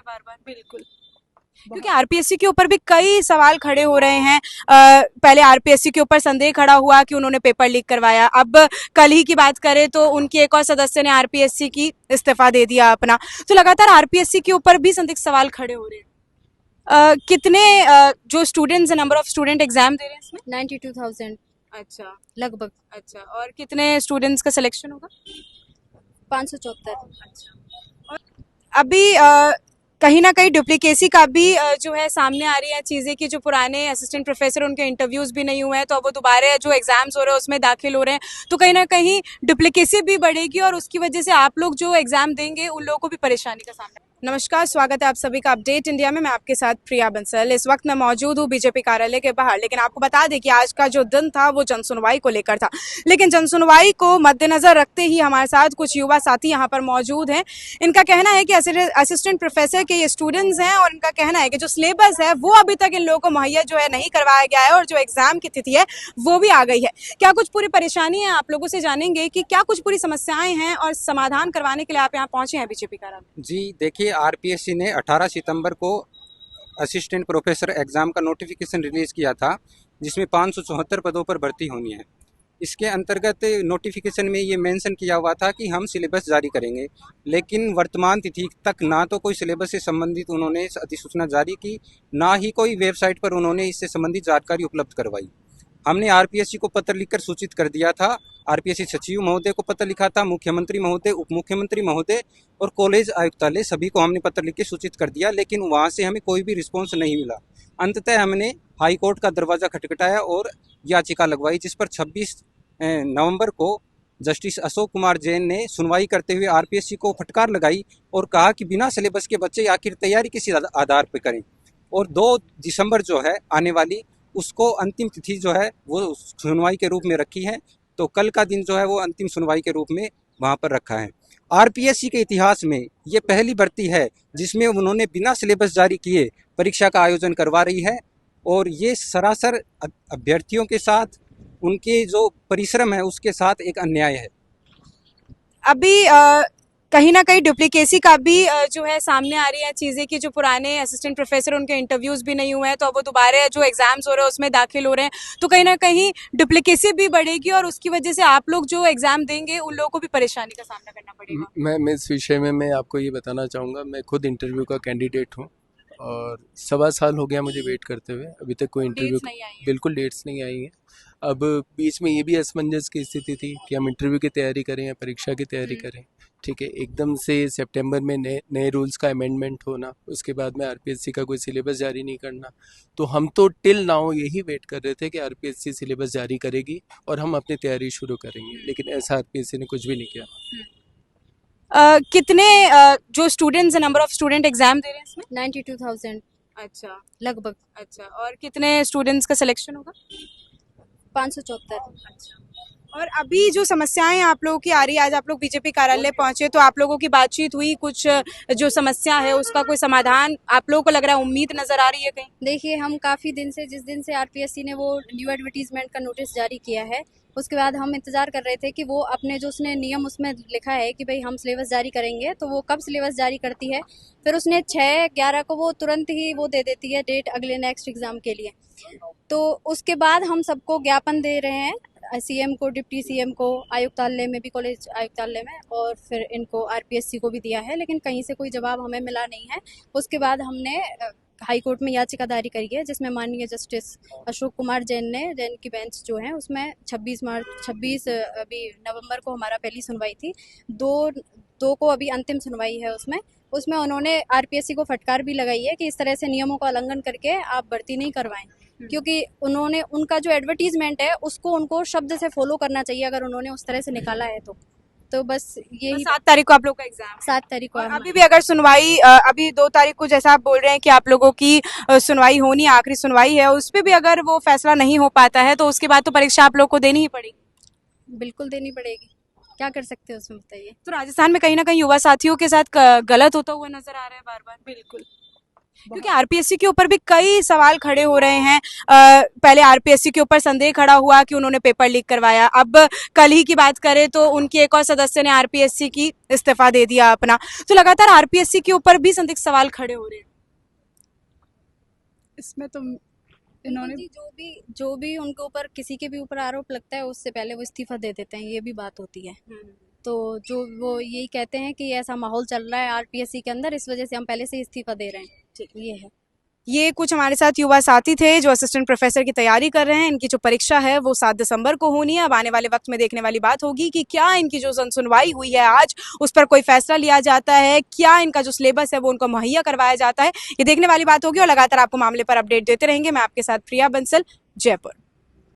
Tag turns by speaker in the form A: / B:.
A: बार बार।
B: बिल्कुल।
A: क्योंकि आरपीएससी के ऊपर भी कई सवाल खड़े हो रहे हैं। पहले आरपीएससी के ऊपर संदेह खड़ा हुआ कि उन्होंने पेपर लीक करवाया। अब कल ही की बात करें तो उनकी एक और सदस्य ने आरपीएससी की इस्तीफा दे दिया अपना। तो लगातार आरपीएससी के ऊपर भी संदिग्ध सवाल खड़े हो रहे हैं। कितने जो students, number of student exam दे रहे हैं इसमें?
B: 92,000
A: अच्छा
B: लगभग।
A: अच्छा। और कितने स्टूडेंट्स का सिलेक्शन होगा?
B: 574।
A: अच्छा। और अभी कहीं ना कहीं डुप्लीकेसी का भी जो है सामने आ रही है चीज़ें कि जो पुराने असिस्टेंट प्रोफेसर उनके इंटरव्यूज भी नहीं हुए हैं, तो अब वो दोबारा जो एग्जाम्स हो रहे हैं उसमें दाखिल हो रहे हैं, तो कहीं ना कहीं डुप्लीकेसी भी बढ़ेगी और उसकी वजह से आप लोग जो एग्जाम देंगे उन लोगों को भी परेशानी का सामना। नमस्कार, स्वागत है आप सभी का अपडेट इंडिया में। मैं आपके साथ प्रिया बंसल। इस वक्त मैं मौजूद हूँ बीजेपी कार्यालय के बाहर, लेकिन आपको बता दें कि आज का जो दिन था वो जनसुनवाई को लेकर था। लेकिन जनसुनवाई को मद्देनजर रखते ही हमारे साथ कुछ युवा साथी यहाँ पर मौजूद हैं। इनका कहना है कि असिस्टेंट प्रोफेसर के ये स्टूडेंट्स हैं और इनका कहना है कि जो सिलेबस है वो अभी तक इन लोगों को मुहैया जो है नहीं करवाया गया है और जो एग्जाम की तिथि है वो भी आ गई है। क्या कुछ पूरी परेशानी है, आप लोगों से जानेंगे कि क्या कुछ पूरी समस्याएं हैं और समाधान करवाने के लिए आप यहाँ पहुंचे हैं बीजेपी कार्यालय।
C: जी देखिए, आरपीएससी ने 18 सितंबर को असिस्टेंट प्रोफेसर एग्ज़ाम का नोटिफिकेशन रिलीज़ किया था, जिसमें 574 पदों पर भर्ती होनी है। इसके अंतर्गत नोटिफिकेशन में ये मेंशन किया हुआ था कि हम सिलेबस जारी करेंगे, लेकिन वर्तमान तिथि तक ना तो कोई सिलेबस से संबंधित उन्होंने अधिसूचना जारी की, ना ही कोई वेबसाइट पर उन्होंने इससे संबंधित जानकारी उपलब्ध करवाई। हमने आरपीएससी को पत्र लिखकर सूचित कर दिया था। आरपीएससी सचिव महोदय को पत्र लिखा था, मुख्यमंत्री महोदय, उप मुख्यमंत्री महोदय और कॉलेज आयुक्तालय, सभी को हमने पत्र लिख के सूचित कर दिया, लेकिन वहाँ से हमें कोई भी रिस्पॉन्स नहीं मिला। अंततः हमने हाई कोर्ट का दरवाज़ा खटखटाया और याचिका लगवाई, जिस पर 26 नवंबर को जस्टिस अशोक कुमार जैन ने सुनवाई करते हुए आरपीएससी को फटकार लगाई और कहा कि बिना सिलेबस के बच्चे आखिर तैयारी किस आधार पर करें। और 2 दिसंबर जो है आने वाली, उसको अंतिम तिथि जो है वो सुनवाई के रूप में रखी है। तो कल का दिन जो है वो अंतिम सुनवाई के रूप में वहाँ पर रखा है। आरपीएससी के इतिहास में ये पहली भर्ती है जिसमें उन्होंने बिना सिलेबस जारी किए परीक्षा का आयोजन करवा रही है, और ये सरासर अभ्यर्थियों के साथ, उनके जो परिश्रम है उसके साथ एक अन्याय है।
A: अभी कहीं ना कहीं डुप्लीकेसी का भी जो है सामने आ रही है चीज़ें कि जो पुराने असिस्टेंट प्रोफेसर उनके इंटरव्यूज भी नहीं हुए हैं, तो अब वो दोबारा जो एग्जाम्स हो रहे हैं उसमें दाखिल हो रहे हैं, तो कहीं ना कहीं डुप्लीकेसी भी बढ़ेगी और उसकी वजह से आप लोग जो एग्जाम देंगे उन लोगों को भी परेशानी का सामना करना पड़ेगा।
D: मैं इस विषय में मैं आपको ये बताना चाहूँगा, मैं खुद इंटरव्यू का कैंडिडेट हूँ और 1.25 साल हो गया मुझे वेट करते हुए, अभी तक कोई इंटरव्यू बिल्कुल डेट्स नहीं आई है। अब बीच में ये भी असमंजस की स्थिति थी कि हम इंटरव्यू की तैयारी करें या परीक्षा की तैयारी करें। ठीक है, एकदम से सितंबर में नए रूल्स का अमेंडमेंट होना, उसके बाद में आरपीएससी का कोई सिलेबस जारी नहीं करना, तो हम तो टिल नाउ यही वेट कर रहे थे कि आरपीएससी सिलेबस जारी करेगी और हम अपनी तैयारी शुरू करेंगे, लेकिन ऐसा आरपीएससी ने कुछ भी नहीं किया।
A: कितने जो students, number of student exam दे रहे हैं इसमें?
B: 92,000
A: अच्छा
B: लगभग।
A: अच्छा। और कितने स्टूडेंट्स का सिलेक्शन होगा?
B: 574।
A: अच्छा। और अभी जो समस्याएं आप लोगों की आ रही है, आज आप लोग बीजेपी कार्यालय पहुंचे तो आप लोगों की बातचीत हुई, कुछ जो समस्या है उसका कोई समाधान आप लोगों को लग रहा है, उम्मीद नजर आ रही है कहीं?
B: देखिए, हम काफ़ी दिन से, जिस दिन से आरपीएससी ने वो न्यू एडवर्टीजमेंट का नोटिस जारी किया है, उसके बाद हम इंतज़ार कर रहे थे कि वो अपने जो उसने नियम उसमें लिखा है कि भाई हम सिलेबस जारी करेंगे, तो वो कब सिलेबस जारी करती है। फिर उसने 6/11 को वो तुरंत ही वो दे देती है डेट अगले नेक्स्ट एग्ज़ाम के लिए। तो उसके बाद हम सबको ज्ञापन दे रहे हैं, सीएम को, डिप्टी सीएम को, आयुक्तालय में भी, कॉलेज आयुक्तालय में, और फिर इनको आरपीएससी को भी दिया है, लेकिन कहीं से कोई जवाब हमें मिला नहीं है। उसके बाद हमने हाई कोर्ट में याचिका दायर करी है, जिसमें माननीय जस्टिस अशोक कुमार जैन की बेंच जो है उसमें 26 अभी नवंबर को हमारा पहली सुनवाई थी, दो को अभी अंतिम सुनवाई है। उसमें उन्होंने आरपीएससी को फटकार भी लगाई है कि इस तरह से नियमों का उल्लंघन करके आप भर्ती नहीं करवाएं, क्योंकि उन्होंने उनका जो एडवर्टीजमेंट है उसको उनको शब्द से फॉलो करना चाहिए, अगर उन्होंने उस तरह से निकाला है तो बस यही।
A: 7 तारीख को आप लोग का एग्जाम?
B: 7 तारीख को।
A: अभी भी अगर सुनवाई अभी 2 तारीख को जैसा आप बोल रहे हैं कि आप लोगों की सुनवाई होनी, आखिरी सुनवाई है, उस पर भी अगर वो फैसला नहीं हो पाता है तो उसके बाद तो परीक्षा आप लोग को देनी ही पड़ेगी।
B: बिल्कुल देनी पड़ेगी, क्या कर सकते हो उसमें, बताइए।
A: तो राजस्थान में कहीं ना कहीं युवा साथियों के साथ गलत होता हुआ नजर आ रहा है बार बार।
B: बिल्कुल।
A: क्योंकि आरपीएससी के ऊपर भी कई सवाल खड़े हो रहे हैं। पहले आरपीएससी के ऊपर संदेह खड़ा हुआ कि उन्होंने पेपर लीक करवाया। अब कल ही की बात करें तो उनकी एक और सदस्य ने आरपीएससी की इस्तीफा दे दिया अपना। तो लगातार आरपीएससी के ऊपर भी संदिग्ध सवाल खड़े हो रहे हैं।
E: इसमें तो
B: बिल्कुल
E: इन्होंने
B: जी, जो भी उनके ऊपर किसी के भी ऊपर आरोप लगता है उससे पहले वो इस्तीफा दे देते हैं, ये भी बात होती है। तो जो वो यही कहते हैं कि ऐसा माहौल चल रहा है आरपीएससी के अंदर, इस वजह से हम पहले से ही इस्तीफा दे रहे हैं। ठीक, ये है।
A: ये कुछ हमारे साथ युवा साथी थे जो असिस्टेंट प्रोफेसर की तैयारी कर रहे हैं। इनकी जो परीक्षा है वो 7 दिसंबर को होनी है। अब आने वाले वक्त में देखने वाली बात होगी कि क्या इनकी जो सुनवाई हुई है आज उस पर कोई फैसला लिया जाता है, क्या इनका जो सिलेबस है वो उनको मुहैया करवाया जाता है, ये देखने वाली बात होगी। और लगातार आपको मामले पर अपडेट देते रहेंगे। मैं आपके साथ प्रिया बंसल, जयपुर।